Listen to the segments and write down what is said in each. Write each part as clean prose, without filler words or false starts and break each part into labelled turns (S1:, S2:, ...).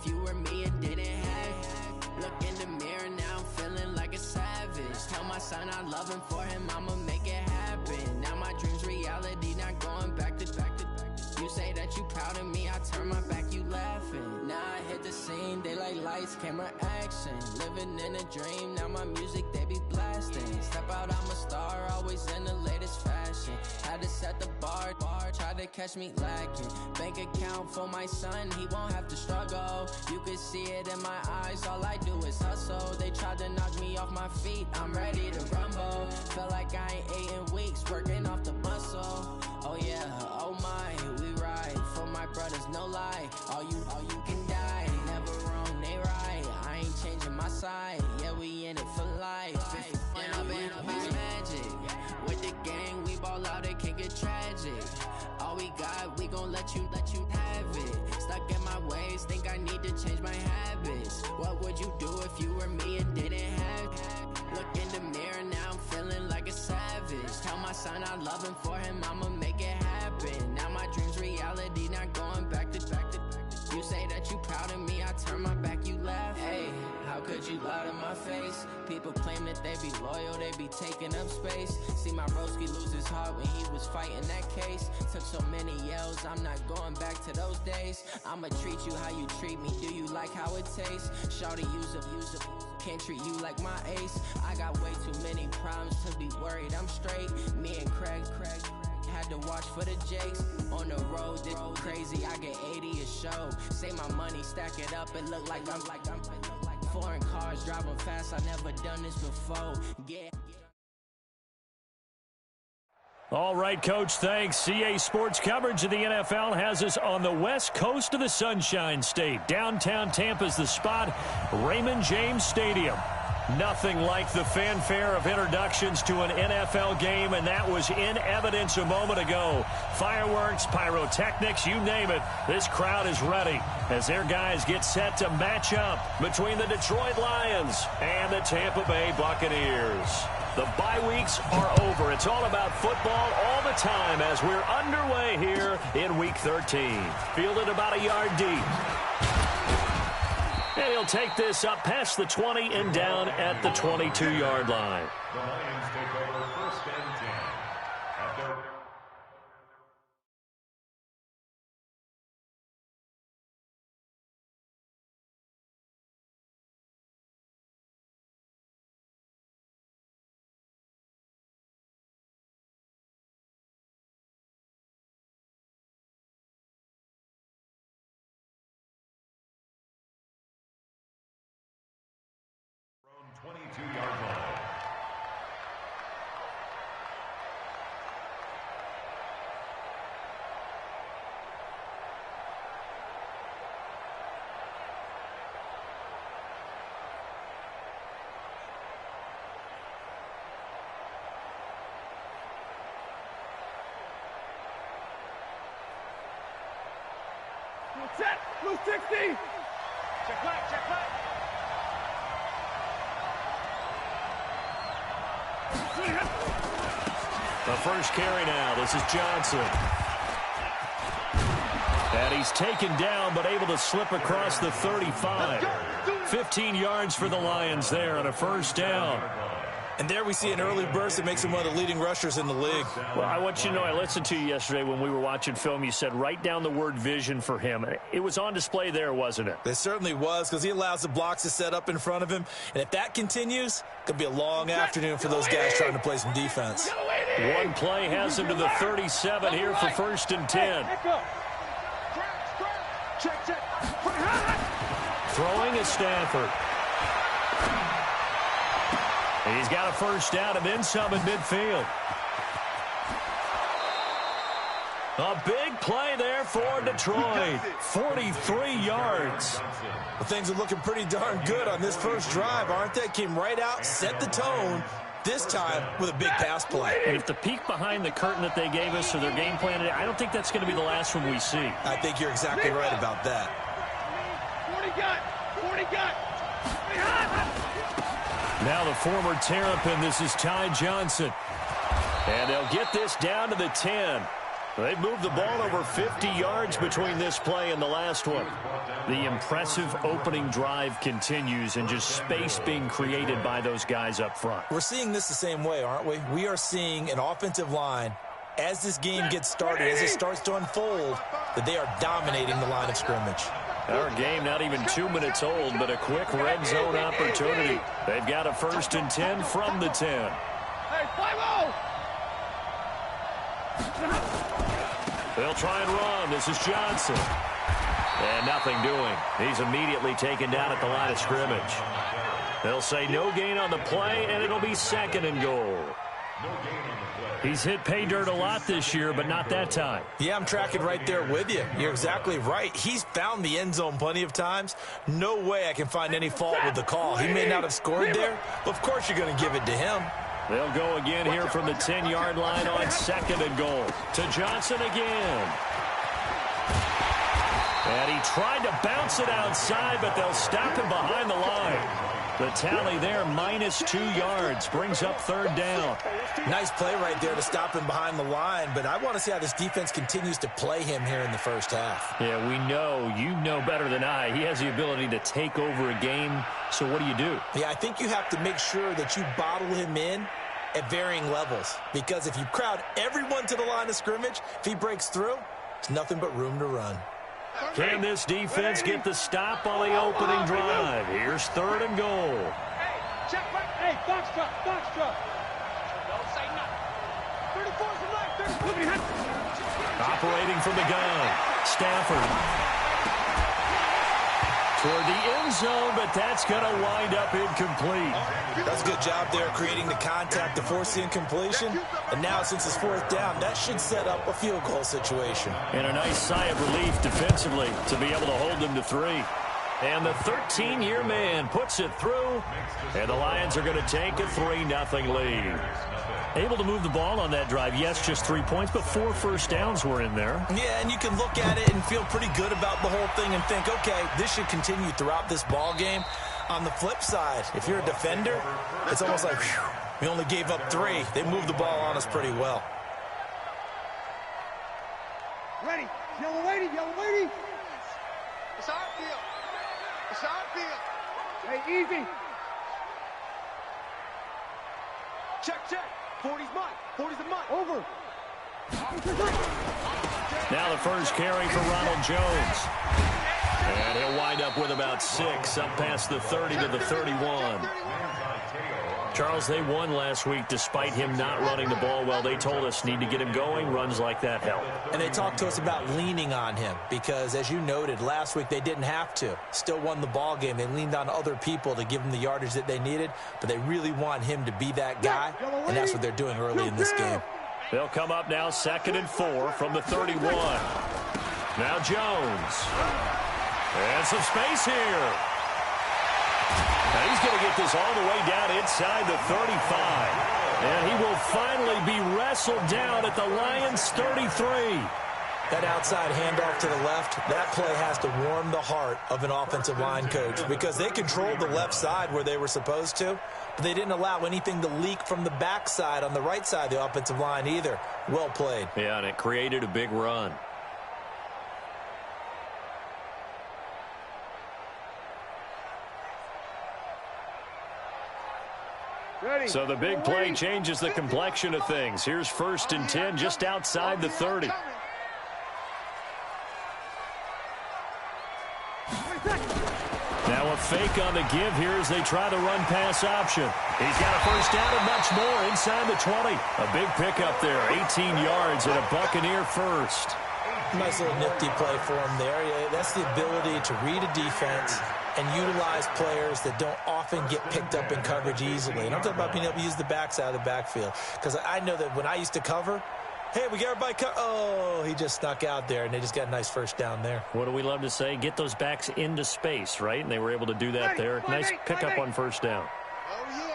S1: if you were me and didn't have. Look in the mirror, now I'm feeling like a savage. Tell my son I love him, for him I'ma make it happen. Now my dream's reality, not going back to. You say that you proud of me, I turn my back, you laughing. Now I hit the scene, they like lights, camera, action. Living in a dream, now my music they be blasting. Step out, I'm a star, always in the latest fashion. Had to set the bar, tried to catch me lacking. Bank account for my son, he won't have to struggle. You can see it in my eyes, all I do is hustle. They tried to knock me off my feet, I'm ready to rumble. Felt like I ain't ate in weeks, working off the muscle. Oh yeah, oh my, we ride for my brothers, no lie. All you can die, never wrong, they right. I ain't changing my side, yeah, we in it for life. And I've been magic with the gang, we ball out, it can get tragic. All we got, we gon' let you have it. Stuck in my ways, think I need to change my habits. What would you do if you were me and didn't have? Look in the mirror, now I'm feeling like a savage. Tell my son I love him, for him I'ma make it happen. Now my dream's reality, not going back to. You say that you proud of me, I turn my back, you laugh. Hey, how could you lie to my face? People claim that they be loyal, they be taking up space. See my broski lose his heart when he was fighting that case. Took so many yells, I'm not going back to those days. I'ma treat you how you treat me, do you like how it tastes? Shawty, use up, can't treat you like my ace. I got way too many problems to be worried, I'm straight. Me and Craig had to watch for the Jakes. On the road, this crazy, I get 80 a show. Say my money, stack it up, it look like I'm foreign cars driving fast, I never done this before. Yeah.
S2: All right, Coach, thanks. CA Sports coverage of the NFL has us on the west coast of the Sunshine State. Downtown Tampa's the spot, Raymond James Stadium. Nothing like the fanfare of introductions to an NFL game, and that was in evidence a moment ago. Fireworks, pyrotechnics, you name it. This crowd is ready as their guys get set to match up between the Detroit Lions and the Tampa Bay Buccaneers. The bye weeks are over. It's all about football all the time as we're underway here in Week 13. Fielded about a yard deep. And he'll take this up past the 20 and down at the 22-yard line.
S3: The Lions take over first and 10 at their... from 22-yard line.
S4: Set, blue 60. Check back, check back.
S2: The first carry now. This is Johnson. And he's taken down but able to slip across the 35. 15 yards for the Lions there on a first down.
S5: And there we see an early burst that makes him one of the leading rushers in the league.
S2: Well, I want you to know, I listened to you yesterday when we were watching film. You said write down the word vision for him. It was on display there, wasn't it?
S5: It certainly was, because he allows the blocks to set up in front of him. And if that continues, it could be a long afternoon for those guys trying to play some defense.
S2: One play has him to the 37 here for first and 10. Throwing is Stafford. And he's got a first down and then some in midfield. A big play there for Detroit. 43 yards.
S5: Well, things are looking pretty darn good on this first drive, aren't they? Came right out, set the tone, this time with a big pass play.
S2: And if the peek behind the curtain that they gave us or their game plan today, I don't think that's going to be the last one we see.
S5: I think you're exactly right about that.
S4: 40 got.
S2: Now the former Terrapin, this is Ty Johnson. And they'll get this down to the 10. They've moved the ball over 50 yards between this play and the last one. The impressive opening drive continues, and just space being created by those guys up front.
S5: We're seeing this the same way, aren't we? We are seeing an offensive line, as this game gets started, as it starts to unfold, that they are dominating the line of scrimmage.
S2: Our game not even 2 minutes old, but a quick red zone opportunity. They've got a 1st and 10 from the 10.
S4: Hey, 5-0!
S2: They'll try and run. This is Johnson. And nothing doing. He's immediately taken down at the line of scrimmage. They'll say no gain on the play, and it'll be 2nd and goal. He's hit pay dirt a lot this year, but not that time.
S5: Yeah, I'm tracking right there with you. You're exactly right. He's found the end zone plenty of times. No way I can find any fault with the call. He may not have scored there, but of course you're going to give it to him.
S2: They'll go again here from the 10-yard line on 2nd and goal. To Johnson again. And he tried to bounce it outside, but they'll stop him behind the line. The tally there, -2 yards, brings up 3rd down.
S5: Nice play right there to stop him behind the line, but I want to see how this defense continues to play him here in the first half.
S2: Yeah, we know, you know better than I, he has the ability to take over a game, so what do?
S5: Yeah, I think you have to make sure that you bottle him in at varying levels, because if you crowd everyone to the line of scrimmage, if he breaks through, it's nothing but room to run.
S2: Can this defense get the stop on the opening drive? Here's 3rd and goal.
S4: Hey, check back. Hey, box truck, box truck. Don't say nothing. 34's the left.
S2: Operating from the gun. Stafford. Toward the end zone, but that's going to wind up incomplete.
S5: That's a good job there creating the contact to force the incompletion. And now, since it's 4th down, that should set up a field goal situation.
S2: And a nice sigh of relief defensively to be able to hold them to 3. And the 13-year man puts it through, and the Lions are going to take a 3-0 lead. Able to move the ball on that drive. Yes, just 3 points, but 4 first downs were in there.
S5: Yeah, and you can look at it and feel pretty good about the whole thing and think, okay, this should continue throughout this ball game. On the flip side, if you're a defender, it's almost like, whew, we only gave up 3. They moved the ball on us pretty well.
S4: Ready. Yellow lady, yellow lady. It's our field. It's our field. Hey, easy. Check, check. 40's mine. 40's the mine. Over.
S2: Now the first carry for Ronald Jones. And he'll wind up with about 6, up past the 30 to the 31. Charles, they won last week despite him not running the ball well. They told us need to get him going. Runs like that help.
S5: And they talked to us about leaning on him because, as you noted, last week they didn't have to. Still won the ball game. They leaned on other people to give them the yardage that they needed, but they really want him to be that guy, and that's what they're doing early in this game.
S2: They'll come up now 2nd and 4 from the 31. Now Jones. And some space here. And he's going to get this all the way down inside the 35. And he will finally be wrestled down at the Lions' 33.
S5: That outside handoff to the left, that play has to warm the heart of an offensive line coach because they controlled the left side where they were supposed to, but they didn't allow anything to leak from the backside on the right side of the offensive line either. Well played.
S2: Yeah, and it created a big run.
S4: Ready.
S2: So the big play changes the complexion of things. Here's 1st and 10 just outside the 30. Now a fake on the give here as they try the run-pass option. He's got a first down and much more inside the 20. A big pickup there, 18 yards and a Buccaneer first.
S5: Nice little nifty play for him there. Yeah, that's the ability to read a defense and utilize players that don't often get picked up in coverage easily. And I'm talking about being able to use the backside of the backfield. Because I know that when I used to cover, hey, we got everybody oh, he just snuck out there, and they just got a nice first down there.
S2: What do we love to say? Get those backs into space, right? And they were able to do that there. Nice pickup on first down.
S4: Oh, yeah.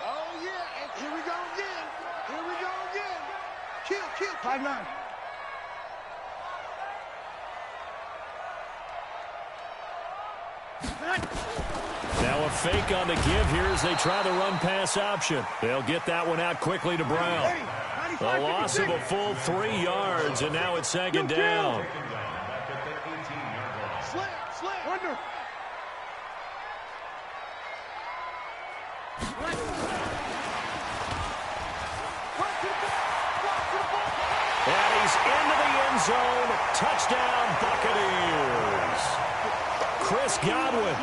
S4: Oh, yeah. And here we go again. Here we go again. Kill. 5-9.
S2: Now a fake on the give here as they try the run-pass option. They'll get that one out quickly to Brown. A loss of a full 3 yards, and now it's second down. And he's into the end zone. Touchdown, Buccaneers. Chris Godwin,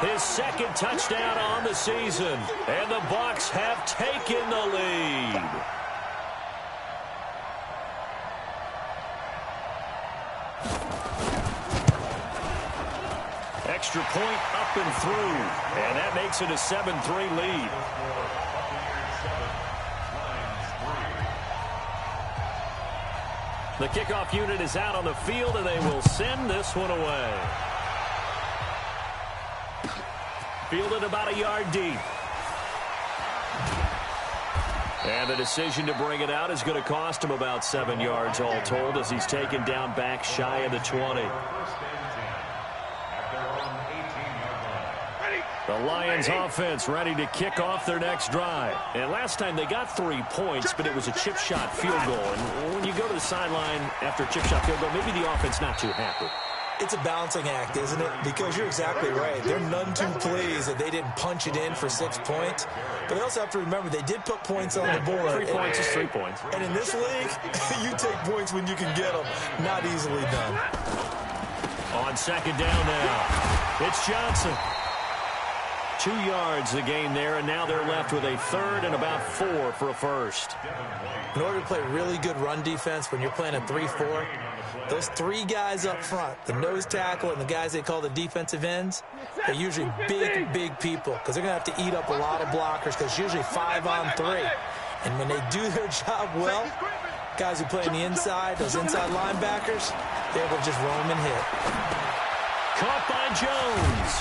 S2: his second touchdown on the season. And the Bucs have taken the lead. Extra point up and through. And that makes it a 7-3 lead. The kickoff unit is out on the field, and they will send this one away. Fielded about a yard deep. And the decision to bring it out is going to cost him about 7 yards all told as he's taken down back shy of the 20. The Lions offense ready to kick off their next drive. And last time they got 3 points, but it was a chip shot field goal. And when you go to the sideline after a chip shot field goal, maybe the offense not too happy.
S5: It's a balancing act, isn't it? Because you're exactly right. They're none too pleased that they didn't punch it in for 6 points. But they also have to remember they did put points on the board.
S2: 3 points is 3 points.
S5: And in this league, you take points when you can get them. Not easily done.
S2: On second down now, it's Johnson. 2 yards the gain there, and now they're left with a third and about 4 for a first.
S5: In order to play really good run defense when you're playing a 3-4, those 3 guys up front, the nose tackle and the guys they call the defensive ends, they're usually big people because they're going to have to eat up a lot of blockers because it's usually 5 on 3. And when they do their job well, guys who play on the inside, those inside linebackers, they're able to just roam and hit.
S2: Caught by Jones.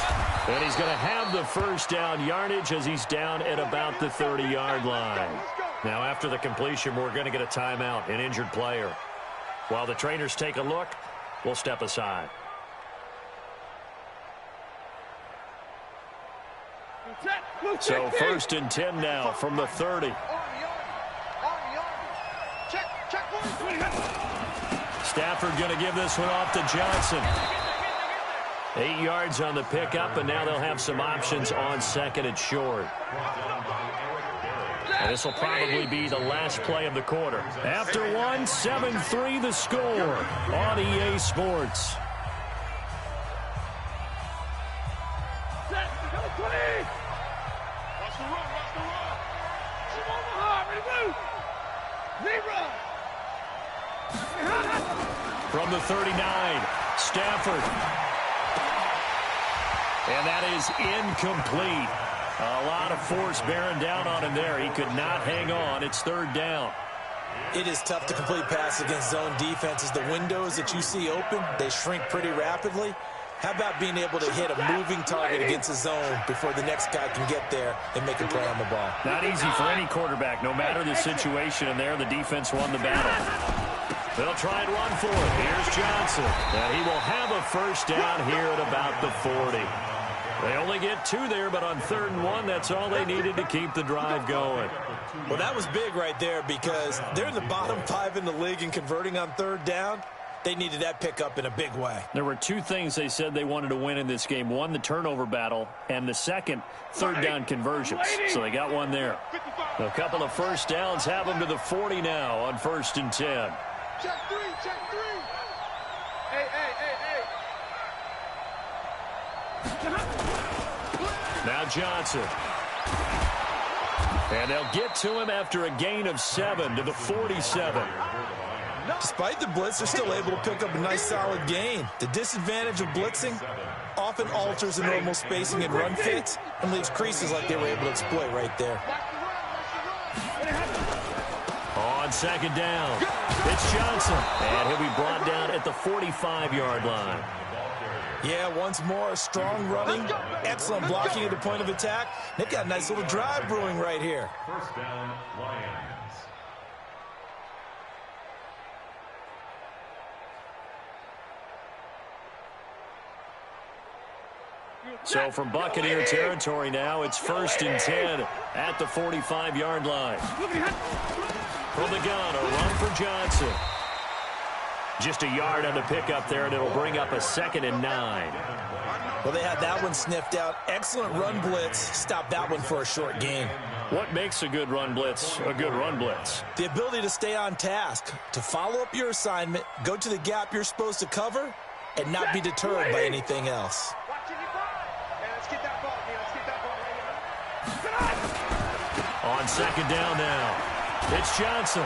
S2: And he's going to have the first down yardage as he's down at about the 30-yard line. Now, after the completion, we're going to get a timeout, an injured player. While the trainers take a look, we'll step aside. So 1st and 10 now from the 30. Stafford going to give this one off to Johnson. 8 yards on the pickup, and now they'll have some options on second and short. And this will probably be the last play of the quarter. After one, 7-3 the score on EA Sports. From the 39, Stafford. And that is incomplete. A lot of force bearing down on him there. He could not hang on. It's 3rd down.
S5: It is tough to complete passes against zone defenses. The windows that you see open, they shrink pretty rapidly. How about being able to hit a moving target against a zone before the next guy can get there and make a play on the ball?
S2: Not easy for any quarterback, no matter the situation. And there, the defense won the battle. They'll try and run for it. Here's Johnson. And he will have a first down here at about the 40. They only get 2 there, but on 3rd and 1, that's all they needed to keep the drive going.
S5: Well, that was big right there because they're in the bottom 5 in the league in converting on 3rd down. They needed that pickup in a big way.
S2: There were 2 things they said they wanted to win in this game. One, the turnover battle, and the second, 3rd down conversions. So they got one there. A couple of first downs have them to the 40 now on 1st and 10.
S4: Check 3, check 3. Hey.
S2: Now Johnson. And they'll get to him after a gain of 7 to the 47.
S5: Despite the blitz, they're still able to pick up a nice solid gain. The disadvantage of blitzing often alters the normal spacing and run fits and leaves creases like they were able to exploit right there.
S2: On second down, it's Johnson. And he'll be brought down at the 45-yard line.
S5: Yeah, once more, strong running, excellent blocking at the point of attack. They've got a nice little drive brewing right here.
S3: First down, Lions.
S2: So from Buccaneer territory now, it's 1st and 10 at the 45-yard line. From the gun, a run for Johnson. Just a yard on the pickup there, and it'll bring up a 2nd and 9.
S5: Well, they had that one sniffed out. Excellent run blitz. Stop that one for a short gain.
S2: What makes a good run blitz a good run blitz?
S5: The ability to stay on task, to follow up your assignment, go to the gap you're supposed to cover, and not be deterred by anything else.
S2: On 2nd down now, it's Johnson.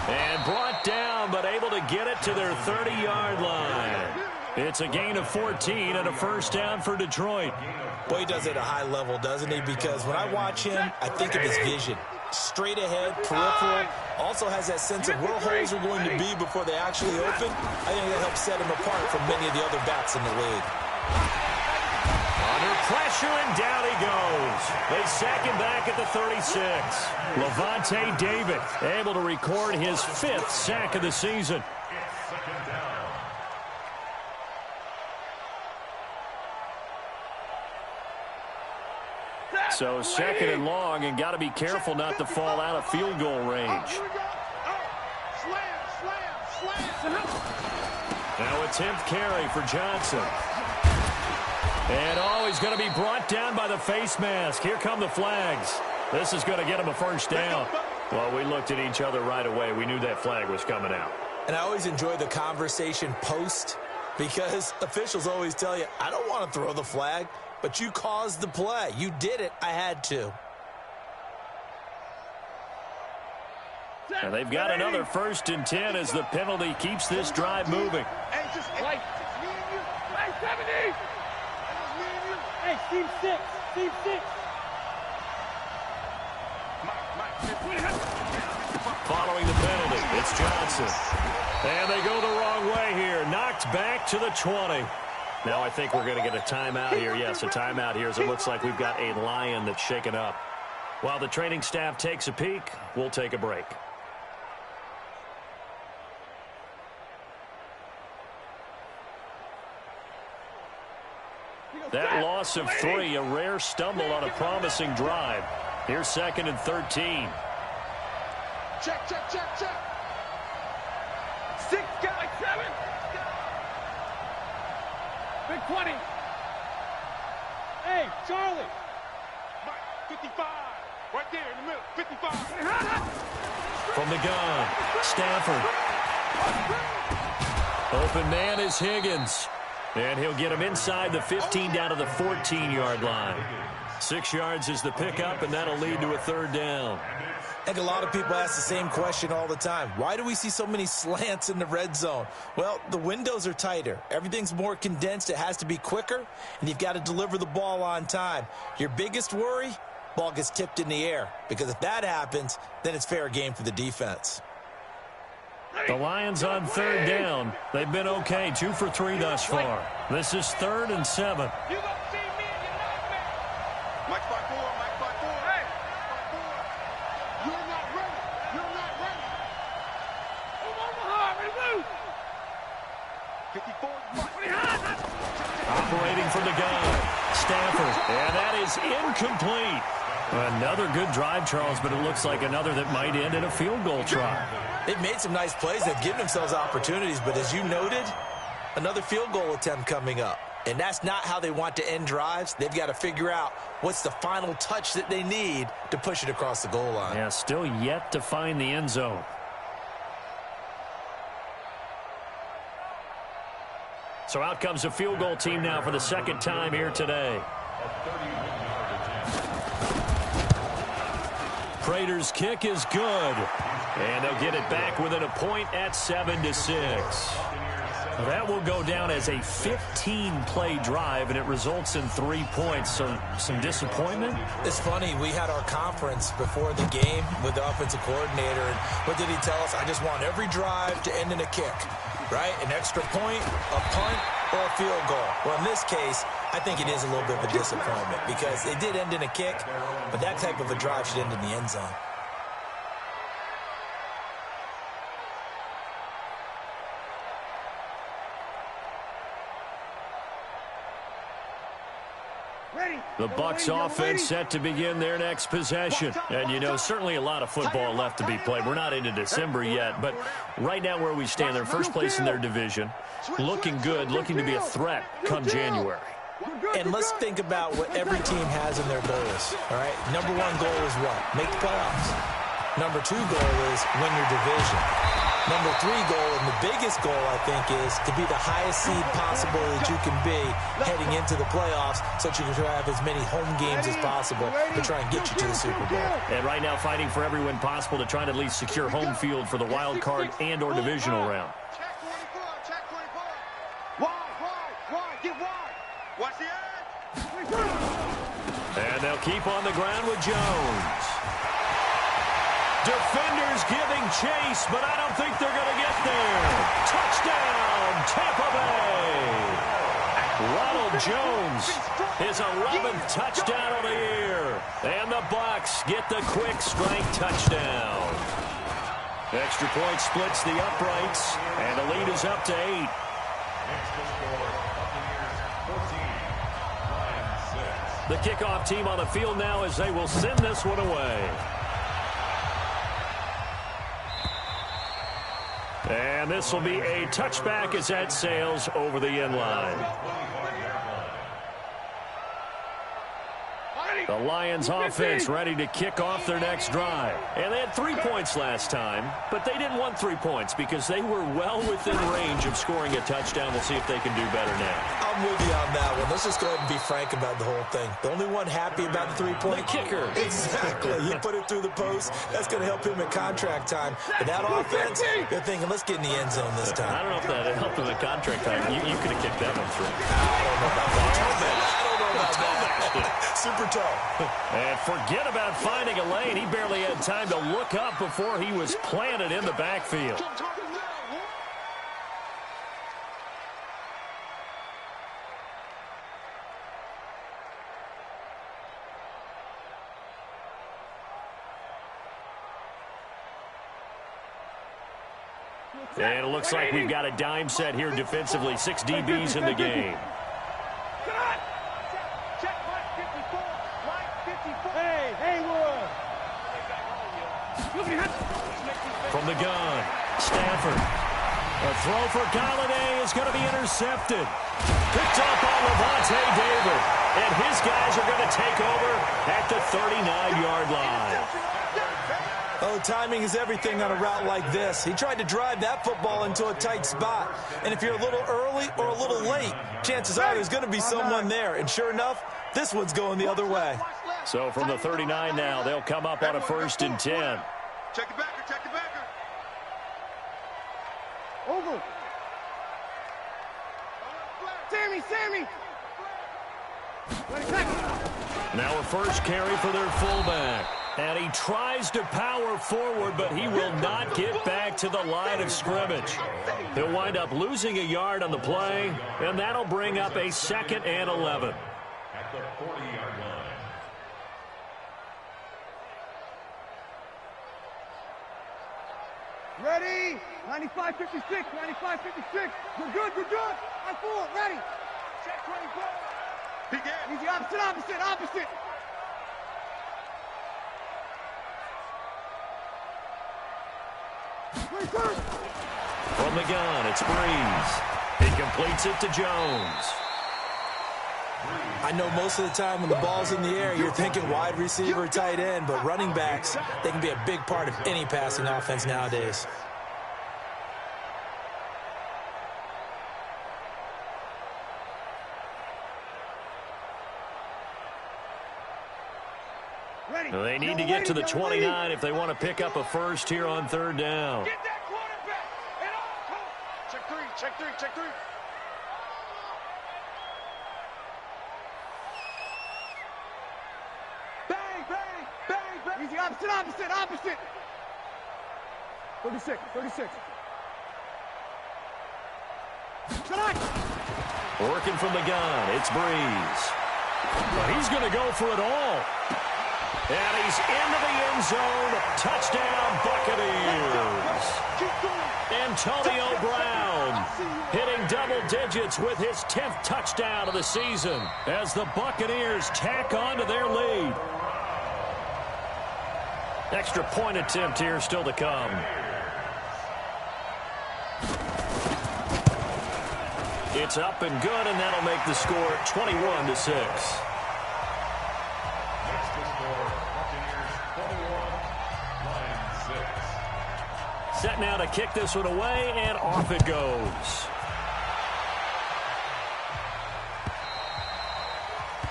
S2: And brought down, but able to get it to their 30-yard line. It's a gain of 14 and a 1st down for Detroit.
S5: Boy, he does it at a high level, doesn't he? Because when I watch him, I think of his vision. Straight ahead, peripheral. Also has that sense of where holes are going to be before they actually open. I think that helps set him apart from many of the other backs in the league.
S2: Under pressure, and down he goes. They sack him back at the 36. Levante David able to record his 5th sack of the season. So 2nd and long, and got to be careful not to fall out of field goal range. Now a 10th carry for Johnson. And he's going to be brought down by the face mask. Here come the flags. This is going to get him a 1st down. Well, we looked at each other right away. We knew that flag was coming out.
S5: And I always enjoy the conversation post, because officials always tell you, I don't want to throw the flag, but you caused the play. You did it. I had to.
S2: And they've got another 1st and 10 as the penalty keeps this drive moving.
S4: Hey, team 6. Team 6.
S2: Following the penalty, it's Johnson. And they go the wrong way here. Knocked back to the 20. Now I think we're going to get a timeout here. Yes, a timeout here as it looks like we've got a Lion that's shaken up. While the training staff takes a peek, we'll take a break. That loss of 3, a rare stumble on a promising drive. Here's 2nd and 13.
S4: Check. 6, got like 7. Big 20. Hey, Charlie. 55. Right there in the middle. 55.
S2: From the gun, Stafford. Open man is Higgins. And he'll get him inside the 15 down to the 14-yard line. 6 yards is the pickup, and that'll lead to a 3rd down.
S5: I think a lot of people ask the same question all the time. Why do we see so many slants in the red zone? Well, the windows are tighter. Everything's more condensed. It has to be quicker, and you've got to deliver the ball on time. Your biggest worry, ball gets tipped in the air, because if that happens, then it's fair game for the defense.
S2: The Lions on 3rd down. They've been okay, 2 for 3 thus far. This is 3rd and 7.
S4: You gonna see me and you know me. Mike by 4. Hey. You're not ready. Come on, Muhammad, move. 54.
S2: Operating from the gun, Stafford. And that is incomplete. Another good drive, Charles, but it looks like another that might end in a field goal try.
S5: They've made some nice plays. They've given themselves opportunities, but as you noted, another field goal attempt coming up. And that's not how they want to end drives. They've got to figure out what's the final touch that they need to push it across the goal line.
S2: Yeah, still yet to find the end zone. So out comes a field goal team now for the 2nd time here today. Prater's kick is good. And they'll get it back within a point at 7-6. That will go down as a 15-play drive, and it results in 3 points. So some disappointment?
S5: It's funny. We had our conference before the game with the offensive coordinator, and what did he tell us? I just want every drive to end in a kick, right? An extra point, a punt, or a field goal. Well, in this case, I think it is a little bit of a disappointment because it did end in a kick, but that type of a drive should end in the end zone.
S2: The Bucs offense set to begin their next possession. And, you know, certainly a lot of football left to be played. We're not into December yet, but right now where we stand, they're first place in their division, looking good, looking to be a threat come January.
S5: And let's think about what every team has in their goals, all right? Number one goal is what? Make the playoffs. Number two goal is win your division. Number three goal, and the biggest goal, I think, is to be the highest seed possible that you can be heading into the playoffs so that you can try to have as many home games as possible to try and get you to the Super Bowl.
S2: And right now fighting for every win possible to try and at least secure home field for the wild card and or divisional round.
S4: Check 24, check 24. Wide, get wide. Watch the edge.
S2: And they'll keep on the ground with Jones. Defenders giving chase, but I don't think they're going to get there. Touchdown, Tampa Bay. Ronald Jones, his 11th touchdown of the year. And the Bucs get the quick strike touchdown. Extra point splits the uprights, and the lead is up to 8. The kickoff team on the field now as they will send this one away. And this will be a touchback as that sails over the end line. The Lions offense ready to kick off their next drive. And they had 3 points last time, but they didn't want 3 points because they were well within range of scoring a touchdown. We'll see if they can do better now.
S5: I'm with you on that one. Let's just go ahead and be frank about the whole thing. The only one happy about the 3-point
S2: kicker.
S5: Exactly. He put it through the post. That's going to help him at contract time. But that offense, they're thinking, let's get in the end zone this time.
S2: I don't know if that helped him at contract time. You could have kicked that one through.
S5: I don't know about that. Super tall.
S2: And forget about finding a lane. He barely had time to look up before he was planted in the backfield. And it looks like we've got a dime set here defensively. 6 DBs in the game. From the gun, Stafford. A throw for Galladay is going to be intercepted. Picked up by Levante David. And his guys are going to take over at the 39-yard line.
S5: Oh, timing is everything on a route like this. He tried to drive that football into a tight spot. And if you're a little early or a little late, chances are there's going to be someone there. And sure enough, this one's going the other way.
S2: So from the 39 now, they'll come up on a 1st and 10.
S4: Check the backer, check the backer.
S6: Over. Sammy.
S2: Now a first carry for their fullback. And he tries to power forward, but he will not get back to the line of scrimmage. He'll wind up losing a yard on the play, and that'll bring up a 2nd and 11.
S3: At the 40-yard line.
S6: Ready? 95-56, 95-56. We're good. On 4, ready. Check 24.
S4: Begin.
S6: Easy, opposite.
S2: From the gun, it's Breeze. He completes it to Jones.
S5: I know most of the time when the ball's in the air, you're thinking wide receiver, tight end, but running backs, they can be a big part of any passing offense nowadays.
S2: They need to get to the 29 if they want to pick up a first here on 3rd down.
S6: Get that quarterback. And all.
S4: Check three.
S6: Bang. Easy, opposite. 36.
S2: Working from the gun, it's Breeze. But he's going to go for it all. And he's into the end zone. Touchdown, Buccaneers. Antonio Brown hitting double digits with his 10th touchdown of the season as the Buccaneers tack on to their lead. Extra point attempt here still to come. It's up and good, and that'll make the score 21-6. Set now to kick this one away, and off it goes.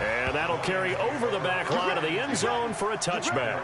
S2: And that'll carry over the back line of the end zone for a touchback.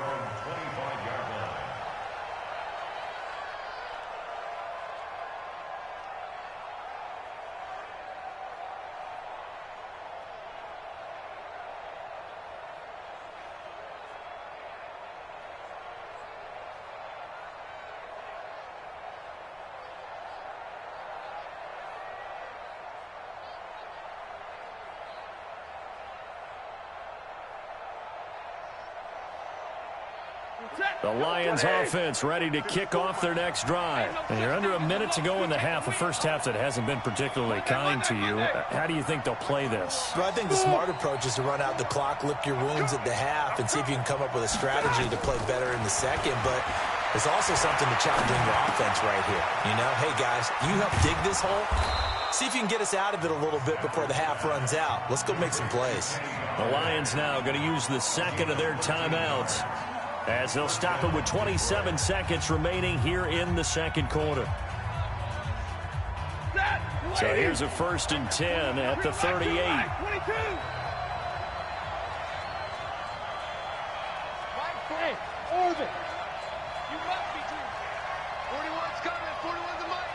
S2: The Lions offense ready to kick off their next drive. And you're under a minute to go in the half, a first half that hasn't been particularly kind to you. How do you think they'll play this?
S5: Well, I think the smart approach is to run out the clock, lick your wounds at the half, and see if you can come up with a strategy to play better in the second. But there's also something to challenging your offense right here. You know, hey, guys, you help dig this hole. See if you can get us out of it a little bit before the half runs out. Let's go make some plays.
S2: The Lions now going to use the second of their timeouts, as they'll stop it with 27 seconds remaining here in the second quarter. So here's a 1st and 10 at the 38.
S6: 22. Hey, Orvin. You must be true. 41's coming. 41's a mic.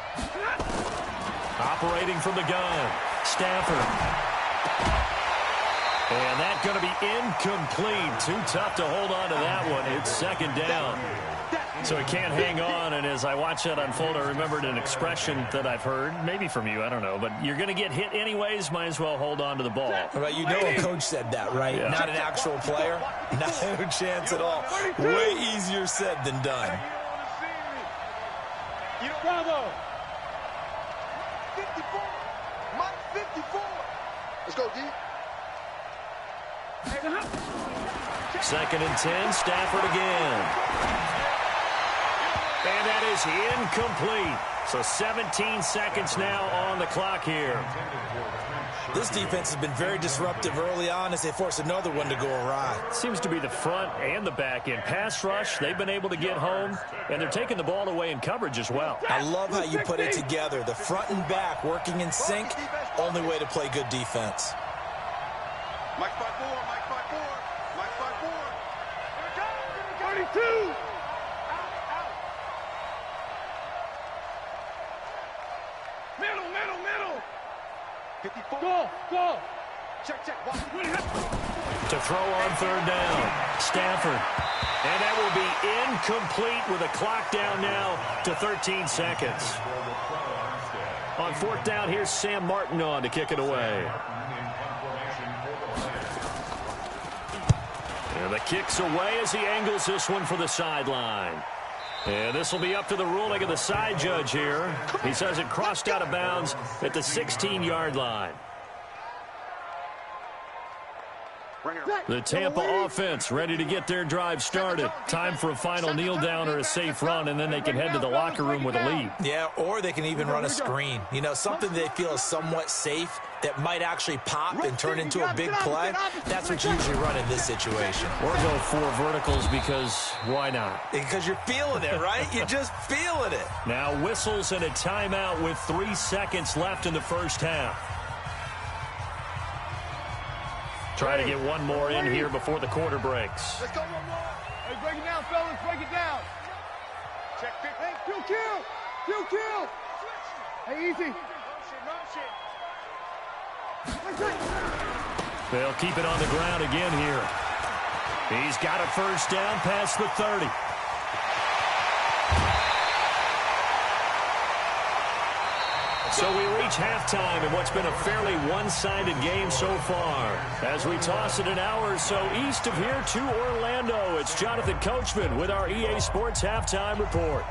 S2: Operating from the gun, Stafford. And that's going to be incomplete. Too tough to hold on to that one. It's second down. So he can't hang on, and as I watch that unfold, I remembered an expression that I've heard, maybe from you, I don't know, but you're going to get hit anyways, might as well hold on to the ball.
S5: Right, you know a coach said that, right?
S2: Yeah.
S5: Not an actual player. No chance at all. Way easier said than done.
S6: Bravo. 54. Mike 54. Let's go, D.
S2: 2nd and 10, Stafford again. And that is incomplete. So 17 seconds now on the clock here.
S5: This defense has been very disruptive early on as they force another one to go awry.
S2: Seems to be the front and the back end. Pass rush, they've been able to get home, and they're taking the ball away in coverage as well.
S5: I love how you put it together. The front and back working in sync, only way to play good defense.
S4: Mike 5-4, Mike 5-4, Mike 5-4.
S6: 32. Middle. 54. Go. Check.
S2: To throw on 3rd down, Stafford. And that will be incomplete with a clock down now to 13 seconds. On 4th down, here's Sam Martin on to kick it away. And the kick's away as he angles this one for the sideline. And this will be up to the ruling of the side judge here. He says it crossed out of bounds at the 16-yard line. The Tampa offense ready to get their drive started. Time for a final kneel down or a safe run, and then they can head to the locker room with a lead.
S5: Yeah, or they can even run a screen. You know, something they feel is somewhat safe that might actually pop and turn into a big play. That's what you usually run in this situation.
S2: Or go 4 verticals because why not?
S5: Because you're feeling it, right? You're just feeling it.
S2: Now whistles and a timeout with 3 seconds left in the first half. Try to get one more in here before the quarter breaks.
S6: Let's go one more. Hey, break it down, fellas. Break it down. Check. Hey, kill. Hey, easy. Motion.
S2: They'll keep it on the ground again here. He's got a first down past the 30. So we reach halftime in what's been a fairly one-sided game so far. As we toss it an hour or so east of here to Orlando, it's Jonathan Coachman with our EA Sports Halftime Report.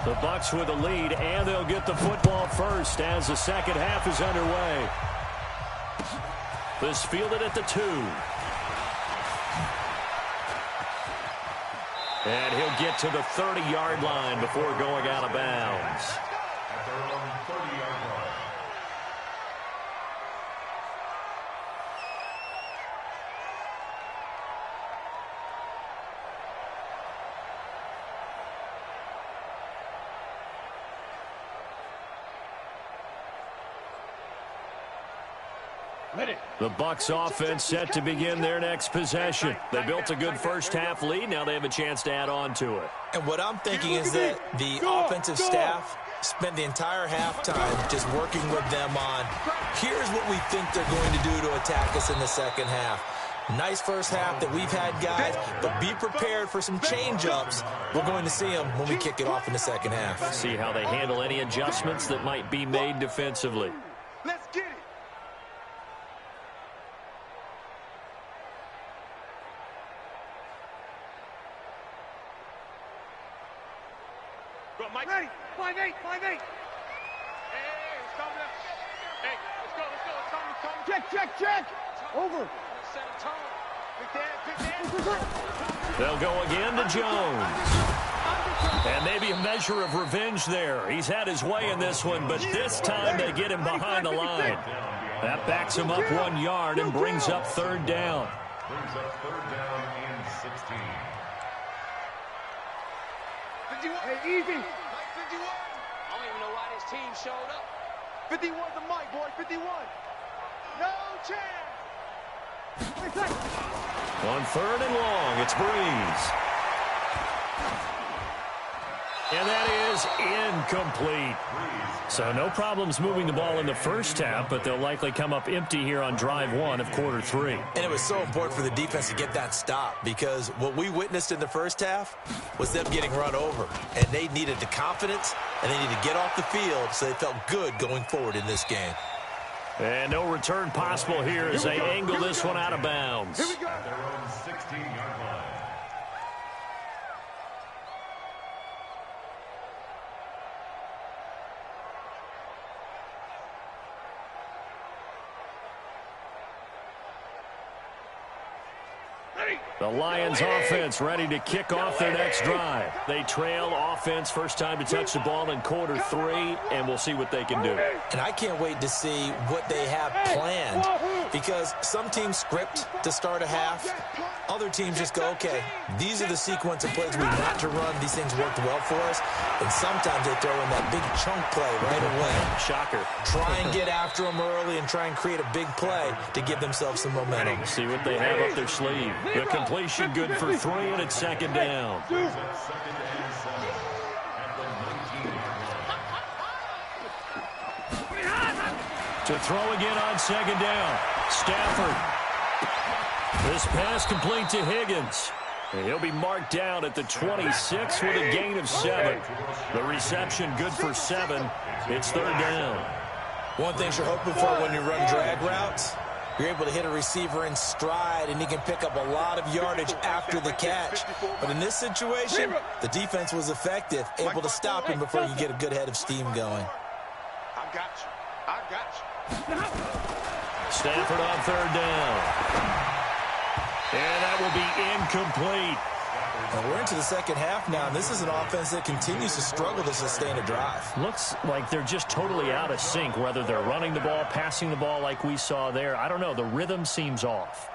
S2: The Bucs with a lead, and they'll get the football first as the second half is underway. This fielded at the 2. And he'll get to the 30-yard line before going out of bounds.
S3: At their own 30-yard line.
S2: The Bucs offense set to begin their next possession. They built a good first-half lead. Now they have a chance to add on to it.
S5: And what I'm thinking is that the offensive staff spent the entire halftime just working with them on, here's what we think they're going to do to attack us in the second half. Nice first half that we've had, guys, but be prepared for some change-ups. We're going to see them when we kick it off in the second half.
S2: See how they handle any adjustments that might be made defensively.
S6: Let's get it. Mike. Ready. 5-8. 5-8. Hey, it's coming up. Hey, let's go. It's coming. Check. Over. Set a tone. Big dad.
S2: They'll go again to Jones. And maybe a measure of revenge there. He's had his way in this one, but this time they get him behind the line. That backs him up 1 yard and brings up third down.
S3: Brings up third down and 16.
S6: 51. Hey, easy. Mike 51. I don't even know why this team showed up. 51's the mic, boy. 51. No chance.
S2: On third and long, it's Breeze. And that is incomplete. So no problems moving the ball in the first half, but they'll likely come up empty here on drive 1 of quarter 3.
S5: And it was so important for the defense to get that stop, because what we witnessed in the first half was them getting run over. And they needed the confidence, and they needed to get off the field so they felt good going forward in this game.
S2: And no return possible here as they angle this one out of bounds.
S3: At their own 16-yard line.
S2: The Lions offense ready to kick off their next drive. They trail offense, first time to touch the ball in quarter 3, and we'll see what they can do.
S5: And I can't wait to see what they have planned, because some teams script to start a half. Other teams just go, okay, these are the sequence of plays we want to run. These things worked well for us. And sometimes they throw in that big chunk play right away.
S2: Shocker.
S5: Try and get after them early and try and create a big play to give themselves some momentum.
S2: See what they have up their sleeve. The completion good for 3, and it's second down.
S3: Second and 7 at the 19-yard line.
S2: To throw again on second down. Stafford. This pass complete to Higgins. And he'll be marked down at the 26 with a gain of 7. The reception good for 7. It's third down.
S5: One thing you're hoping for when you run drag routes, you're able to hit a receiver in stride, and he can pick up a lot of yardage after the catch. But in this situation, the defense was effective, able to stop him before you get a good head of steam going.
S6: I got you.
S2: Stafford on third down. And that will be incomplete.
S5: And we're into the second half now, and this is an offense that continues to struggle to sustain a drive.
S2: Looks like they're just totally out of sync, whether they're running the ball, passing the ball like we saw there. I don't know. The rhythm seems off.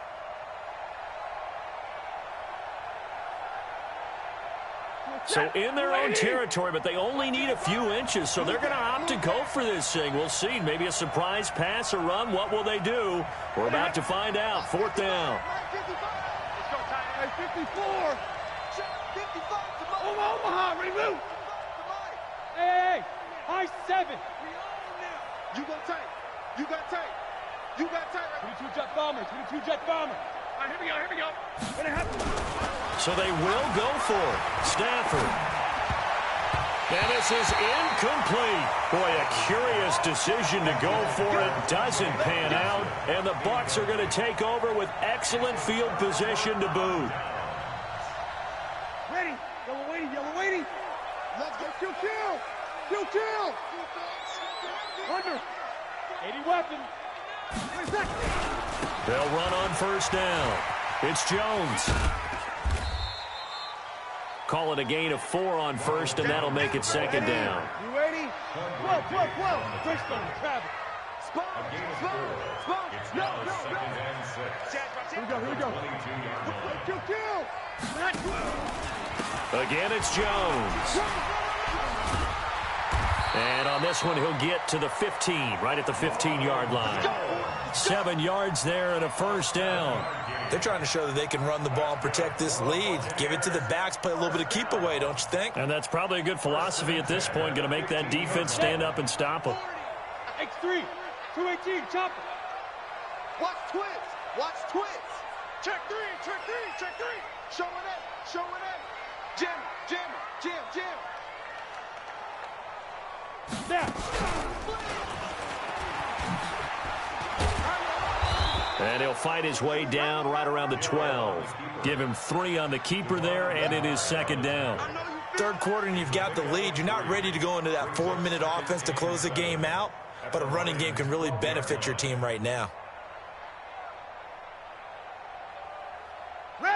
S2: So in their own territory, but they only need a few inches, so they're going to opt to go for this thing. We'll see. Maybe a surprise pass or run. What will they do? We're about to find out. Fourth down.
S6: Let's go, tight end. 54. 55. Omaha, remove. Hey, high 7. You go tight. You got tight. You got tight. 22 jet bomber. 22 jet bomber. All right, here we go. What happened?
S2: So they will go for it. Stafford. And this is incomplete. Boy, a curious decision to go for it. Doesn't pan out. And the Bucs are going to take over with excellent field position to boot.
S6: Ready. Yellow waiting. Yellow waiting. Let's go. Kill, kill. Kill, kill. Under. 80 weapons.
S2: They'll run on first down. It's Jones. Call it a gain of 4 on first, and that'll make it second down.
S6: You ready? 12. Bristol, Travis. Spawn. No. Here we go. Kill.
S2: Again, it's Jones. And on this one, he'll get to the 15, right at the 15-yard line. 7 yards there and a first down.
S5: They're trying to show that they can run the ball and protect this lead. Give it to the backs, play a little bit of keep away, don't you think?
S2: And that's probably a good philosophy at this point, going to make that defense stand up and stop them.
S6: X3, 218, chop it. Watch twits. Check three. Showing it. Jam. Snap.
S2: And he'll fight his way down right around the 12. Give him 3 on the keeper there, and it is second down.
S5: Third quarter, and you've got the lead. You're not ready to go into that 4-minute offense to close the game out, but a running game can really benefit your team right now.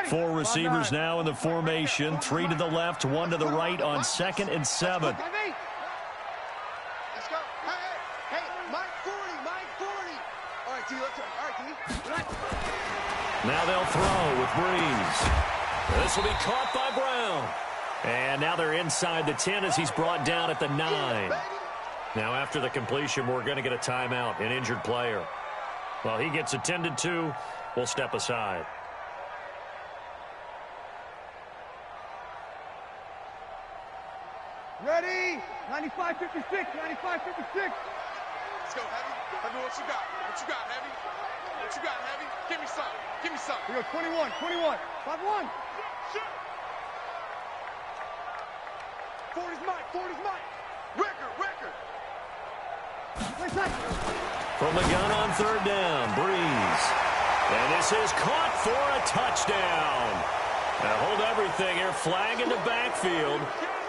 S2: 4 receivers now in the formation. 3 to the left, 1 to the right on 2nd and 7.
S6: Let's go. Hey, Mike 40. All right, D, let's go. All right, D.
S2: Now they'll throw with Breeze. This will be caught by Brown. And now they're inside the 10 as he's brought down at the 9. Now after the completion, we're going to get a timeout, an injured player. While he gets attended to, we'll step aside.
S6: Ready? 95-56. 95-56.
S4: Let's go, Heavy. Heavy, what you got? Heavy? What you got, Heavy? Give me some.
S6: We go 21. 5-1. 40's Mike. Record.
S2: From the gun on third down, Breeze. And this is caught for a touchdown. Now hold everything here. Flag in the backfield.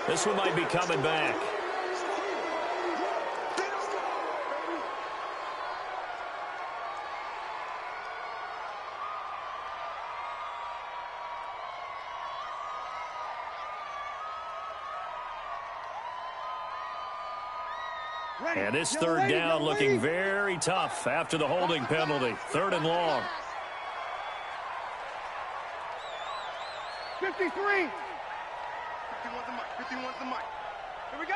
S2: This one might be coming back. And this third down looking very tough after the holding penalty. 3rd and long.
S6: 53. 51's the mic. Here we go.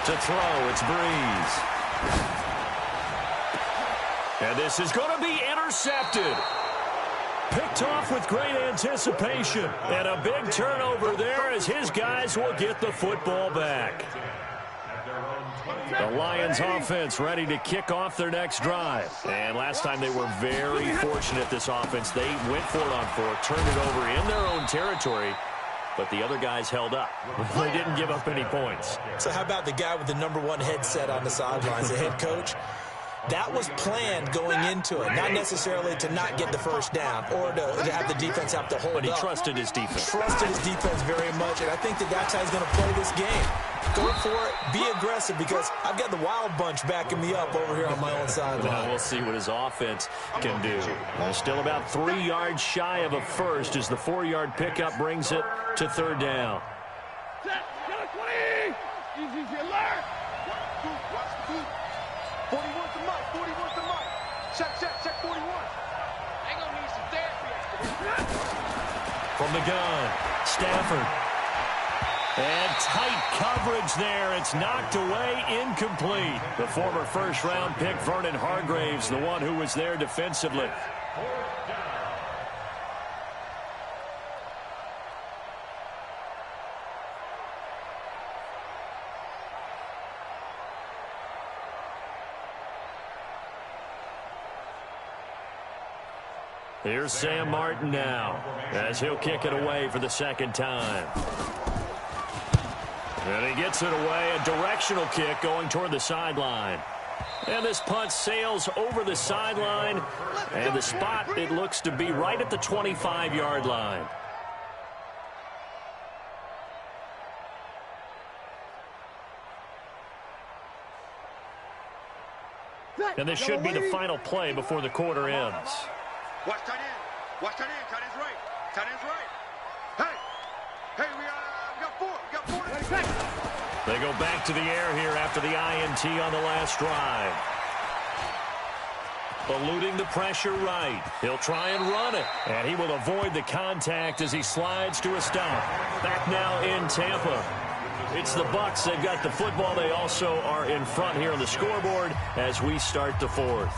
S2: To throw, it's Breeze. And this is going to be intercepted. Picked off with great anticipation. And a big turnover there as his guys will get the football back. The Lions offense ready to kick off their next drive. And last time they were very fortunate, this offense. They went for it on 4, turned it over in their own territory, but the other guys held up. They didn't give up any points.
S5: So how about the guy with the #1 headset on the sidelines, the head coach? That was planned going into it, not necessarily to not get the first down or to have the defense have to hold up.
S2: But he trusted his defense.
S5: Trusted his defense very much, and I think that's how he's going to play this game. Go for it, be aggressive, because I've got the wild bunch backing me up over here on my own sideline.
S2: Now we'll see what his offense can do. They're still about 3 yards shy of a first as the 4-yard pickup brings it to 3rd down.
S6: Set. 20. Easy alert. 41's the mic. Check 41. Ain't gonna need some therapy.
S2: From the gun, Stafford. And tight coverage there. It's knocked away, incomplete. The former first-round pick, Vernon Hargraves, the one who was there defensively. Here's Sam Martin now as he'll kick it away for the second time. And he gets it away, a directional kick going toward the sideline. And this punt sails over the sideline, and the spot, it looks to be right at the 25-yard line. And this should be the final play before the quarter ends.
S4: Watch tight end. Watch tight end. Tight end's right. Tight end's right. Hey, we got four. We got four.
S2: They go back to the air here after the INT on the last drive. Eluding the pressure right. He'll try and run it. And he will avoid the contact as he slides to a stop. Back now in Tampa. It's the Bucs. They've got the football. They also are in front here on the scoreboard as we start the fourth.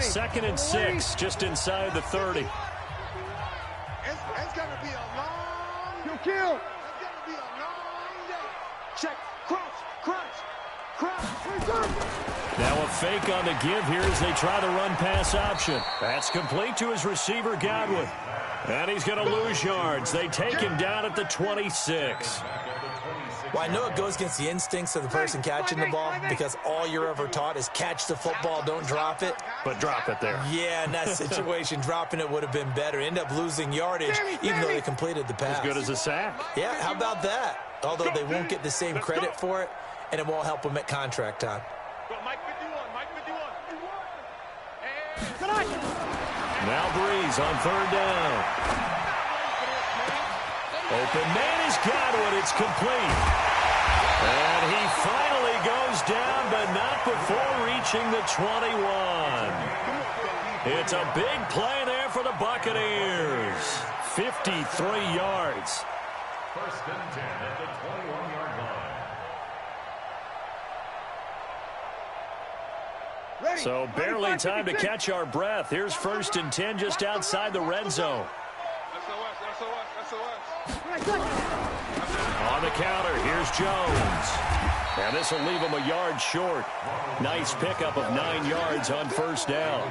S2: Second and 6, just inside the 30.
S4: It's going to be a long
S6: kill.
S4: It's going to be a long day. Check. Crunch.
S2: Now a fake on the give here as they try the run-pass option. That's complete to his receiver, Godwin. And he's going to lose yards. They take him down at the 26.
S5: Well, I know it goes against the instincts of the person catching the ball because all you're ever taught is catch the football, don't drop it.
S2: But drop it there.
S5: Yeah, in that situation, dropping it would have been better. End up losing yardage even though they completed the pass.
S2: As good as a sack.
S5: Yeah, how about that? Although they won't get the same credit for it, and it won't help them at contract time.
S2: Now Breeze on third down. Open man is Godwin. It's complete. And he finally goes down, but not before reaching the 21. It's a big play there for the Buccaneers. 53 yards.
S3: First and 10 at the 21-yard line.
S2: So barely time to catch our breath. Here's first and 10 just outside the red zone. On the counter, here's Jones. And this will leave him a yard short. Nice pickup of 9 yards on first down.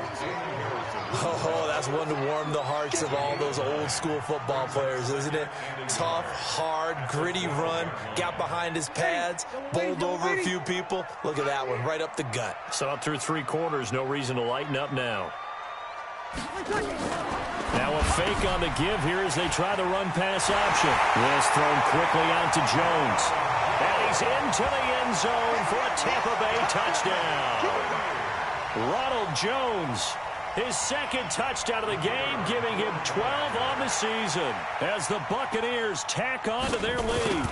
S5: Oh, that's one to warm the hearts of all those old school football players, isn't it? Tough, hard, gritty run. Got behind his pads, bowled over a few people. Look at that one, right up the gut.
S2: Saw it through 3 quarters. No reason to lighten up now. Now a fake on the give here as they try the run-pass option. This thrown quickly out to Jones. And he's into the end zone for a Tampa Bay touchdown. Ronald Jones, his second touchdown of the game, giving him 12 on the season as the Buccaneers tack on to their lead.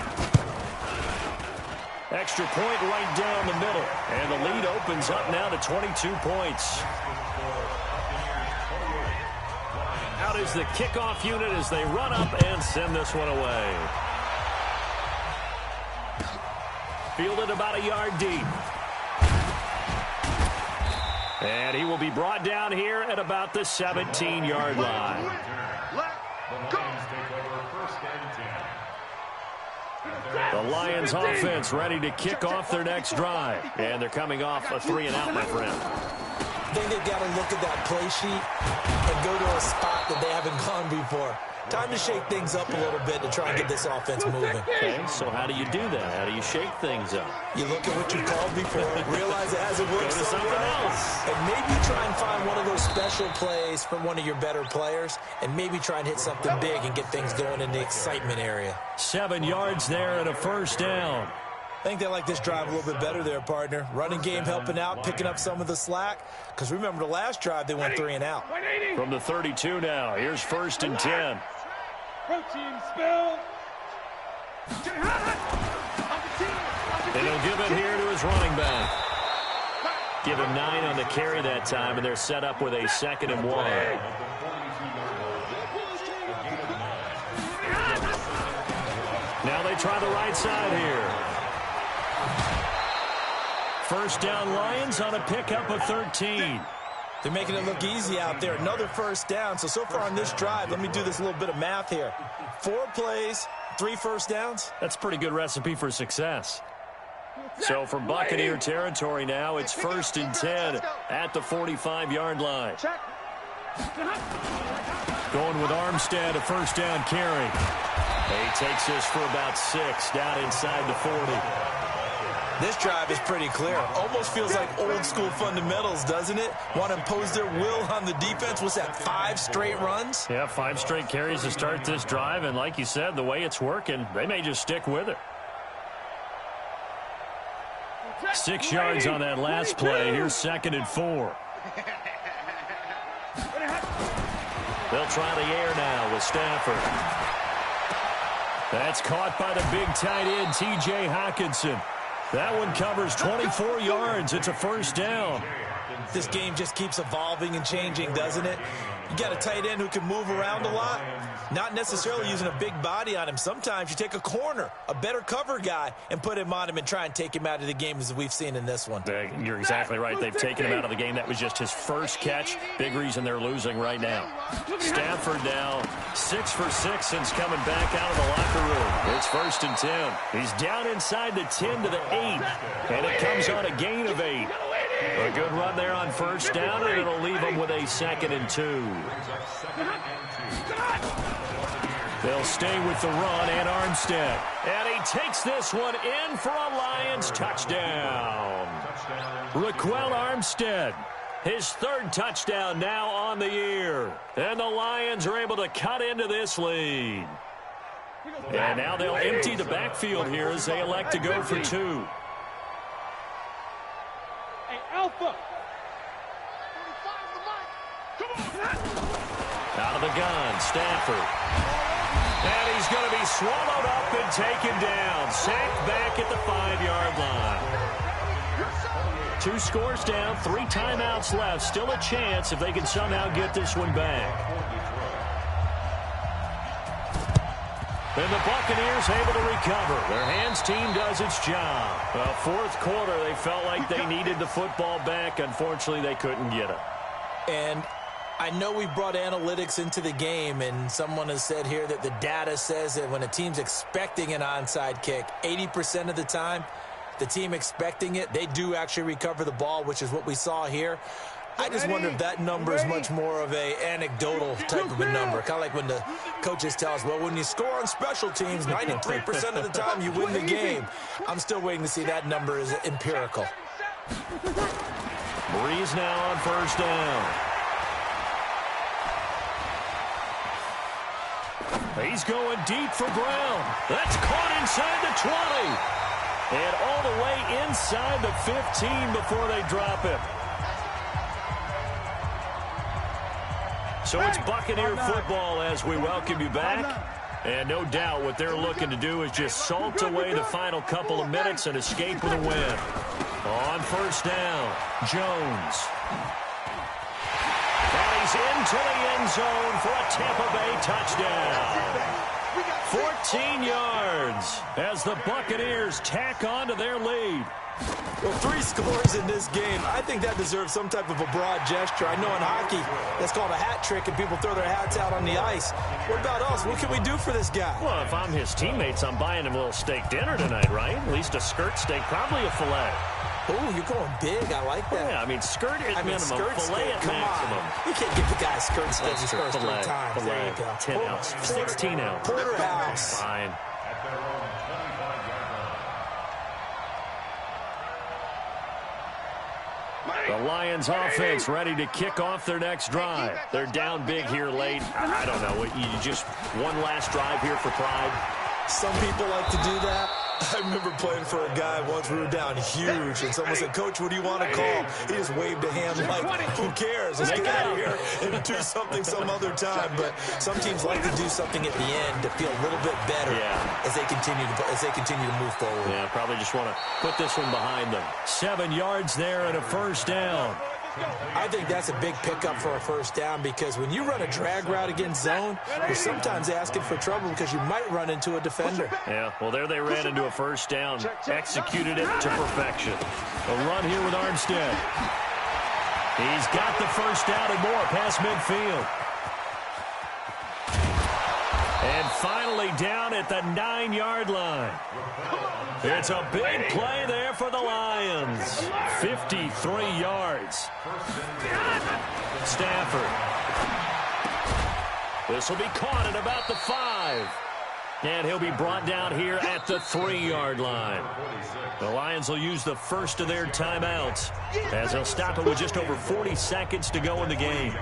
S2: Extra point right down the middle. And the lead opens up now to 22 points. Out is the kickoff unit as they run up and send this one away. Fielded about a yard deep. And he will be brought down here at about the 17-yard line. The Lions offense ready to kick off their next drive. And they're coming off a 3-and-out, my friend.
S5: I think they've got to look at that play sheet and go to a spot that they haven't gone before. Time to shake things up a little bit to try and get this offense moving.
S2: Okay, so how do you do that? How do you shake things up?
S5: You look at what you called before, realize it hasn't worked somewhere else, and maybe try and find one of those special plays from one of your better players, and maybe try and hit something big and get things going in the excitement area.
S2: 7 yards there and a first down.
S5: I think they like this drive a little bit better there, partner. Running game helping out, picking up some of the slack. Because remember, the last drive, they went 3-and-out.
S2: From the 32 now, here's first and 10.
S6: Protein spill.
S2: And he'll give it here to his running back. Give him 9 on the carry that time, and they're set up with a 2nd and 1. Now they try the right side here. First down Lions on a pickup of 13.
S5: They're making it look easy out there. Another first down. So far on this drive, let me do this little bit of math here. 4 plays, 3 first downs.
S2: That's a pretty good recipe for success. So from Buccaneer territory now, it's 1st and 10 at the 45-yard line. Going with Armstead, a first down carry. He takes this for about 6 down inside the 40.
S5: This drive is pretty clear. Almost feels like old school fundamentals, doesn't it? Want to impose their will on the defense. What's that, 5 straight runs?
S2: Yeah, 5 straight carries to start this drive. And like you said, the way it's working, they may just stick with it. 6 yards on that last play. Here's 2nd and 4. They'll try the air now with Stafford. That's caught by the big tight end, T.J. Hockenson. That one covers 24 yards. It's a first down.
S5: This game just keeps evolving and changing, doesn't it? You got a tight end who can move around a lot, not necessarily using a big body on him. Sometimes you take a corner, a better cover guy, and put him on him and try and take him out of the game, as we've seen in this one.
S2: You're exactly right. They've taken him out of the game. That was just his first catch. Big reason they're losing right now. Stafford now 6 for 6 since coming back out of the locker room. It's 1st and 10. He's down inside the 10 to the 8, and it comes on a gain of 8. A good run there on first down, and it'll leave them with a 2nd and 2. They'll stay with the run and Armstead. And he takes this one in for a Lions touchdown. Raquel Armstead, his 3rd touchdown now on the year. And the Lions are able to cut into this lead. And now they'll empty the backfield here as they elect to go for 2.
S6: Alpha.
S2: Out of the gun, Stafford. And he's going to be swallowed up and taken down. Sacked back at the 5-yard line. 2 scores down, 3 timeouts left. Still a chance if they can somehow get this one back. And the Buccaneers able to recover. Their hands team does its job. Well, 4th quarter, they felt like they needed the football back. Unfortunately, they couldn't get it.
S5: And I know we brought analytics into the game, and someone has said here that the data says that when a team's expecting an onside kick, 80% of the time, the team expecting it, they do actually recover the ball, which is what we saw here. I just wonder if that number is much more of a anecdotal type of a number. Kind of like when the coaches tell us, well, when you score on special teams, 93% of the time you win the game. I'm still waiting to see that number is empirical.
S2: Breeze now on first down. He's going deep for Brown. That's caught inside the 20. And all the way inside the 15 before they drop him. So it's Buccaneer football as we welcome you back. And no doubt what they're looking to do is just salt away the final couple of minutes and escape with a win. On first down, Jones. And he's into the end zone for a Tampa Bay touchdown. 14 yards as the Buccaneers tack on to their lead.
S5: Well, 3 scores in this game. I think that deserves some type of a broad gesture. I know in hockey, that's called a hat trick, and people throw their hats out on the ice. What about us? What can we do for this guy?
S2: Well, if I'm his teammates, I'm buying him a little steak dinner tonight, right? At least a skirt steak, probably a filet.
S5: Oh, you're going big. I like that.
S2: Yeah, I mean, skirt at minimum,
S5: skirt
S2: filet at maximum.
S5: You can't give the guy a skirt steak his first 3 times.
S2: Filet,
S5: There you go.
S2: 10 ounce, 16 ounce.
S5: Porterhouse.
S2: Fine. The Lions offense ready to kick off their next drive. They're down big here late. I don't know. You just one last drive here for pride.
S5: Some people like to do that. I remember playing for a guy once. We were down huge, and someone said, "Coach, what do you want to call?" He just waved a hand like, "Who cares? Let's get out of here and do something some other time." But some teams like to do something at the end to feel a little bit better as they continue to move forward.
S2: Yeah, probably just want to put this one behind them. 7 yards there and a first down.
S5: I think that's a big pickup for a first down, because when you run a drag route against zone, you're sometimes asking for trouble because you might run into a defender.
S2: Yeah, well, there they ran into a first down. Executed it to perfection. A run here with Armstead. He's got the first down and more past midfield. And finally down at the 9-yard line. It's a big play there for the Lions. 53 yards. Stafford. This will be caught at about the 5. And he'll be brought down here at the 3-yard line. The Lions will use the first of their timeouts as they'll stop it with just over 40 seconds to go in the game.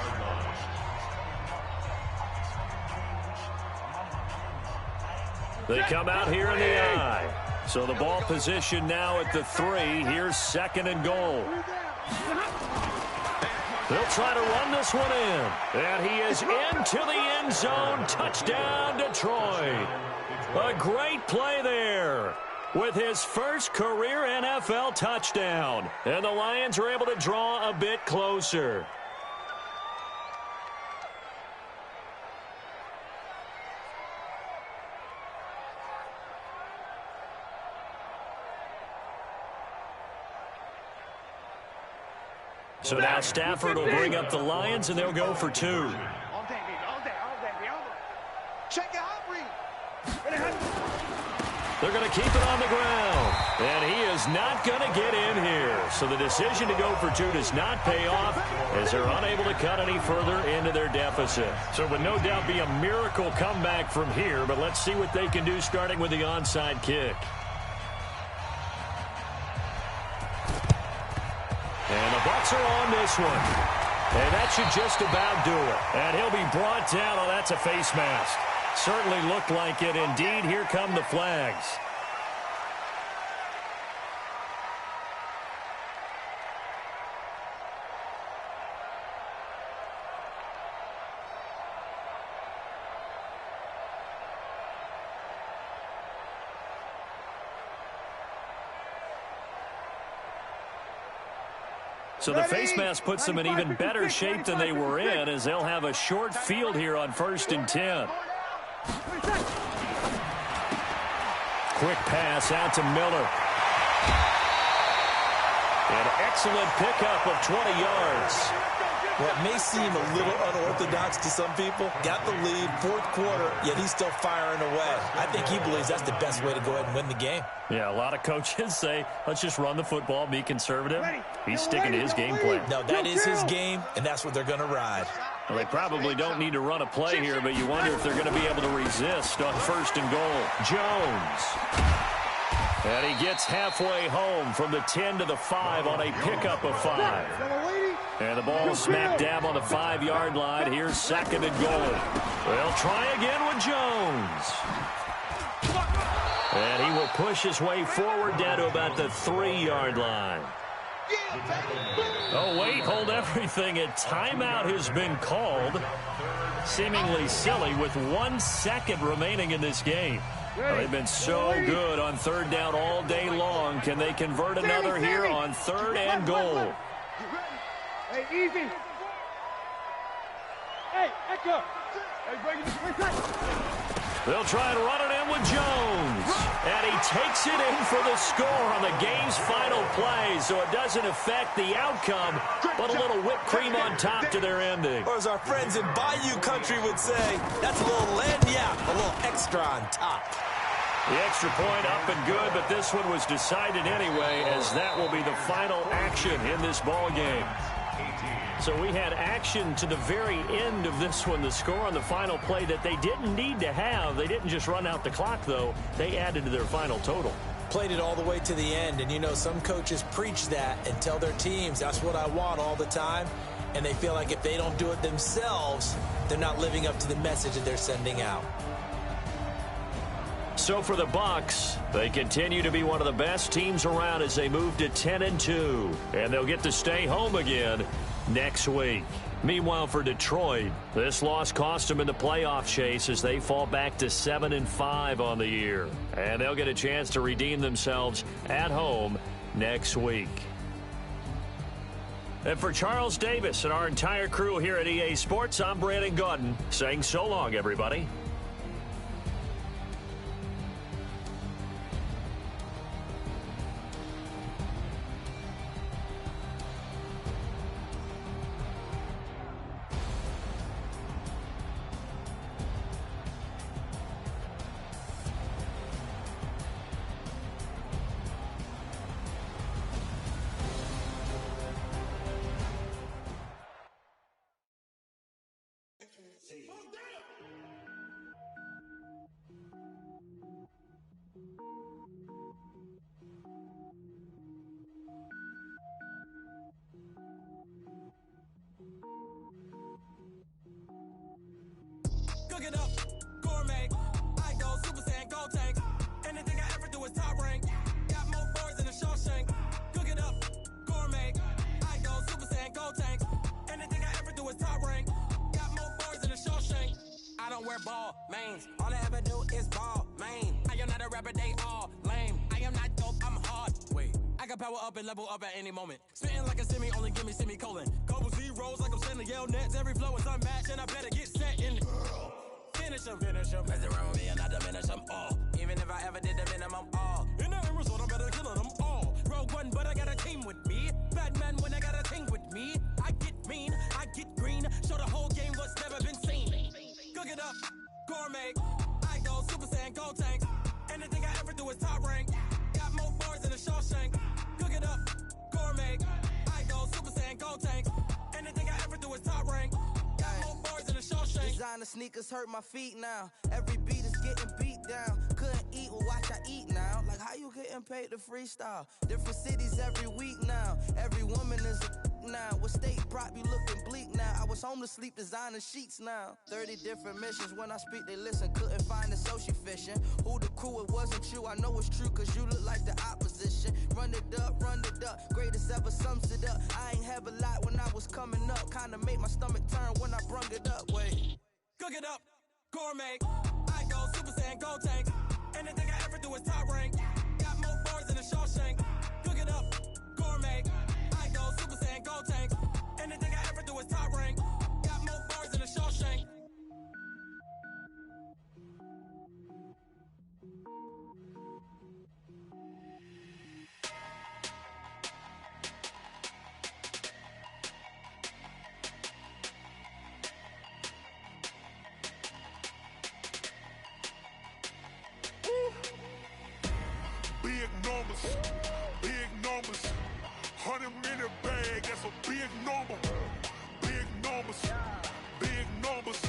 S2: They come out here in the I. So the ball position now at the 3. Here's 2nd and goal. They'll try to run this one in. And he is into the end zone. Touchdown, Detroit. A great play there with his first career NFL touchdown. And the Lions are able to draw a bit closer. So now Stafford will bring up the Lions, and they'll go for 2.
S6: All day, baby. Check it out, Reed.
S2: They're going to keep it on the ground. And he is not going to get in here. So the decision to go for 2 does not pay off as they're unable to cut any further into their deficit. So it would no doubt be a miracle comeback from here, but let's see what they can do starting with the onside kick. And the Bucs are on this one. And that should just about do it. And he'll be brought down. Oh, that's a face mask. Certainly looked like it. Indeed, here come the flags. So the face mask puts them in even better shape than they were in as they'll have a short field here on 1st and 10. Quick pass out to Miller. An excellent pickup of 20 yards.
S5: Well, it may seem a little unorthodox to some people. Got the lead, 4th quarter, yet he's still firing away. I think he believes that's the best way to go ahead and win the game.
S2: Yeah, a lot of coaches say, let's just run the football, be conservative. He's sticking to his game plan.
S5: No, that is his game, and that's what they're going to ride.
S2: Well, they probably don't need to run a play here, but you wonder if they're going to be able to resist on 1st and goal. Jones. And he gets halfway home from the 10 to the 5 on a pickup of 5. And the ball smack dab on the 5-yard line. Here's 2nd and goal. They'll try again with Jones. And he will push his way forward down to about the 3-yard line. Oh, wait, hold everything. A timeout has been called. Seemingly silly with 1 second remaining in this game. Well, they've been so good on 3rd down all day long. Can they convert another here on 3rd and goal?
S6: Hey, easy. Hey, Echo.
S2: They'll try and run it in with Jones. And he takes it in for the score on the game's final play, so it doesn't affect the outcome, but a little whipped cream on top to their ending.
S5: Or as our friends in Bayou Country would say, that's a little lagniappe, a little extra on top.
S2: The extra point up and good, but this one was decided anyway, as that will be the final action in this ball game. So we had action to the very end of this one, the score on the final play that they didn't need to have. They didn't just run out the clock, though. They added to their final total.
S5: Played it all the way to the end, and you know, some coaches preach that and tell their teams, that's what I want all the time, and they feel like if they don't do it themselves, they're not living up to the message that they're sending out.
S2: So for the Bucs, they continue to be one of the best teams around as they move to 10-2, and they'll get to stay home again next week. Meanwhile, for Detroit, this loss cost them in the playoff chase as they fall back to 7-5 on the year, and they'll get a chance to redeem themselves at home next week. And for Charles Davis and our entire crew here at EA Sports, I'm Brandon Gaudin saying so long, everybody.
S7: power up and level up at any moment. Spitting like a semi, only give me semicolon. Couple zeros like I'm sending yell nets. Every flow is unmatched, and I better get set in. Finish them. Mess around with me and I diminish them all. Even if I ever did the minimum all. In the end result, I'm better killing them all. Rogue One, but I got a team with me. Batman when I got a team with me. I get mean, I get green. Show the whole game what's never been seen. Cook it up, gourmet. I go Super Saiyan, Gold Tank. Anything I ever do is top rank. Got more bars than a Shawshank. Cook it up, gourmet. I go Super Saiyan, Gold Tank. Anything I ever do is top rank. Got more bars than a Shawshank.
S8: Designer sneakers hurt my feet now. Every beat is getting beat down. Couldn't eat, well watch I eat now. Like how you getting paid to freestyle? Different cities every week now. Every woman is a now. What state prop you looking bleak now? I was home to sleep designer sheets now. 30 different missions. When I speak they listen. Couldn't find it so she fishing. Who the crew, it wasn't you. I know it's true cause you look like the opposition. Run it up. Greatest ever sums it up. I ain't have a lot when I was coming up. Kinda made my stomach turn when I brung it up. Wait.
S7: Cook it up, gourmet. I go Super Saiyan, Gold Tank. Anything I ever do is top rank. Got more bars than a Shawshank. Cook it up, gourmet. I go Super Saiyan, Gold Tank. Anything I ever do is top rank. Got more bars than a Shawshank.
S4: Big numbers, 100 minute bag, that's a big number. Big numbers,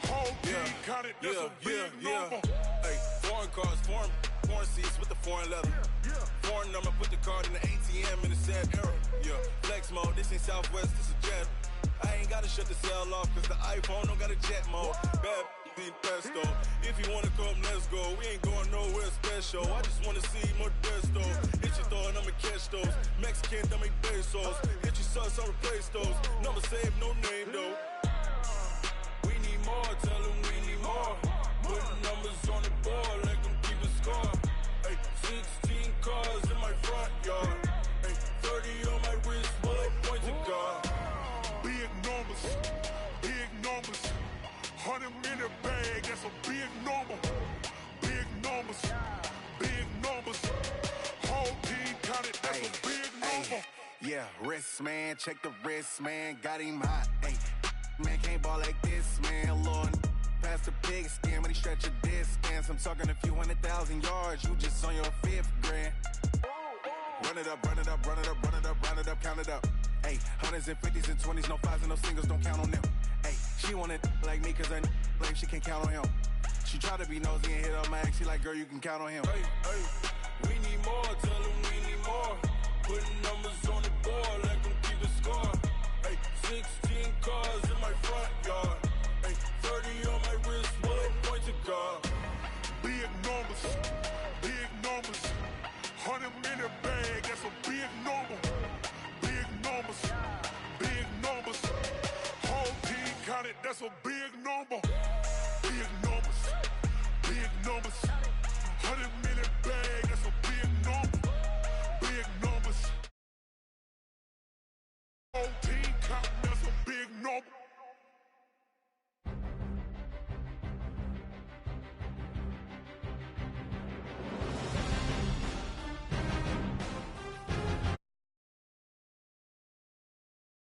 S4: whole team counted, that's a big number.
S9: Hey, foreign cars, foreign seats with the foreign leather. Foreign number, put the card in the ATM in the sad era. Yeah, flex mode, this ain't Southwest, this a jet. I ain't gotta shut the cell off, cause the iPhone don't got a jet mode. Bad in pesto. If you wanna come, let's go. We ain't going nowhere special. I just wanna see more desto. Hit your thought, I'ma catch those. Mexican, I make pesos. Hit your sus, I'll replace those. Number saved, no name though. We need more, tell them we need more. Putting numbers on the board, like them keep a score. Hey, 16 cars in my front yard. Hey, 30 on my wrist, while I point to God.
S4: Big numbers, 100 minute bag, that's a big number. Big numbers, whole team counted, that's a big number.
S10: Yeah, wrist man, check the wrist man, got him hot. Ay, man can't ball like this, man. Lord, past the pig skin, but he stretch a distance. I'm talking a few 100,000 yards, you just on your 5th grand. Run it up, count it up. Ay, hundreds and 50s and 20s, no 5s and no singles, don't count on them. Ay, she want it like me, cause her like she can't count on him. She try to be nosy and hit on my ex, she like, girl, you can count on him.
S9: Hey, we need more, tell them we need more. Putting numbers on the board, like them keep a score. Hey, 16 cars in my front yard. Hey, 30 on my wrist, while I point to God.
S4: Big numbers, 100 minute bag, that's a big number. Big numbers, whole team counted, that's a big